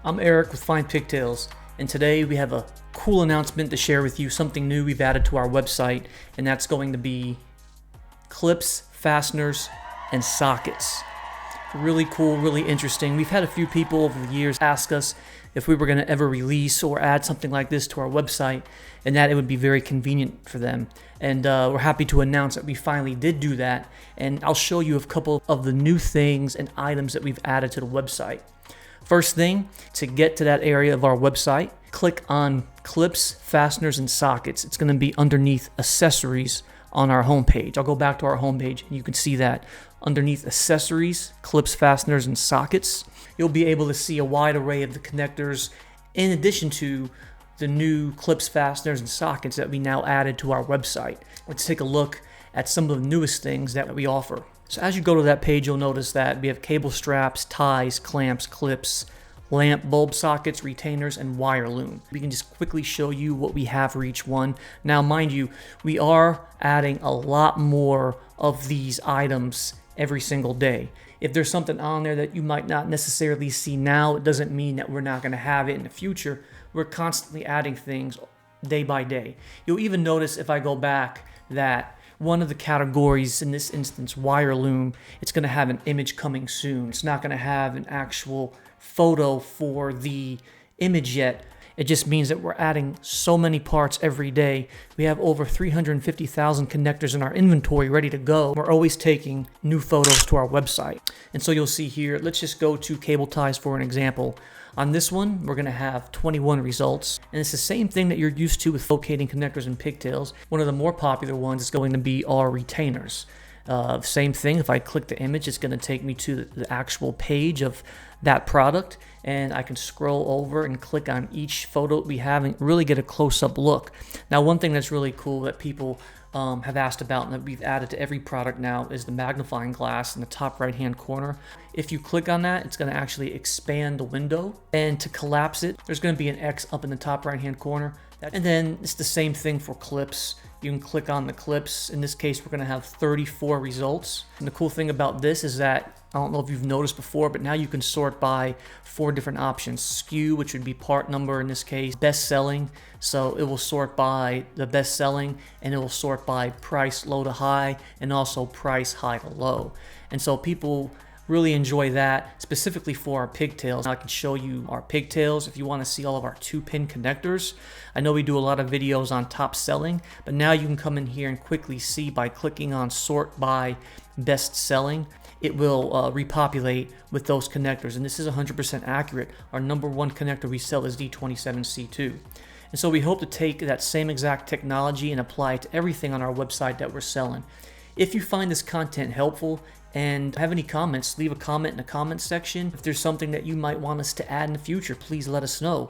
I'm Eric with Find Pigtails, and today we have a cool announcement to share with you, something new we've added to our website, and that's going to be clips, fasteners, and sockets. Really cool, really interesting. We've had a few people over the years ask us if we were going to ever release or add something like this to our website, and that it would be very convenient for them. And we're happy to announce that we finally did do that, and I'll show you a couple of the new things and items that we've added to the website. First thing, to get to that area of our website, click on clips, fasteners, and sockets. It's going to be underneath accessories on our homepage. I'll go back to our homepage and you can see that underneath accessories, clips, fasteners, and sockets, you'll be able to see a wide array of the connectors in addition to the new clips, fasteners, and sockets that we now added to our website. Let's take a look at some of the newest things that we offer. So as you go to that page, you'll notice that we have cable straps, ties, clamps, clips, lamp, bulb sockets, retainers, and wire loom. We can just quickly show you what we have for each one. Now, mind you, we are adding a lot more of these items every single day. If there's something on there that you might not necessarily see now, it doesn't mean that we're not going to have it in the future. We're constantly adding things day by day. You'll even notice if I go back that one of the categories, in this instance, wire loom, it's going to have an image coming soon. It's not going to have an actual photo for the image yet. It just means that we're adding so many parts every day. We have over 350,000 connectors in our inventory ready to go. We're always taking new photos to our website. And so you'll see here, let's just go to cable ties for an example. On this one, we're going to have 21 results. And it's the same thing that you're used to with locating connectors and pigtails. One of the more popular ones is going to be our retainers. Same thing, if I click the image, it's going to take me to the actual page of that product, and I can scroll over and click on each photo we have and really get a close-up look. Now, one thing that's really cool that people have asked about and that we've added to every product now is the magnifying glass in the top right-hand corner. If you click on that, it's going to actually expand the window, and to collapse it, there's going to be an X up in the top right-hand corner. And then it's the same thing for clips. You can click on the clips. In this case, we're going to have 34 results. And the cool thing about this is that, I don't know if you've noticed before, but now you can sort by 4 different options. SKU, which would be part number in this case, best selling. So it will sort by the best selling, and it will sort by price low to high, and also price high to low. And so people really enjoy that, specifically for our pigtails. Now I can show you our pigtails if you want to see all of our 2-pin connectors. I know we do a lot of videos on top selling, but now you can come in here and quickly see by clicking on sort by best selling. It will repopulate with those connectors, and this is 100% accurate. Our #1 connector we sell is D27C2. And so we hope to take that same exact technology and apply it to everything on our website that we're selling. If you find this content helpful and have any comments, leave a comment in the comment section. If there's something that you might want us to add in the future, please let us know.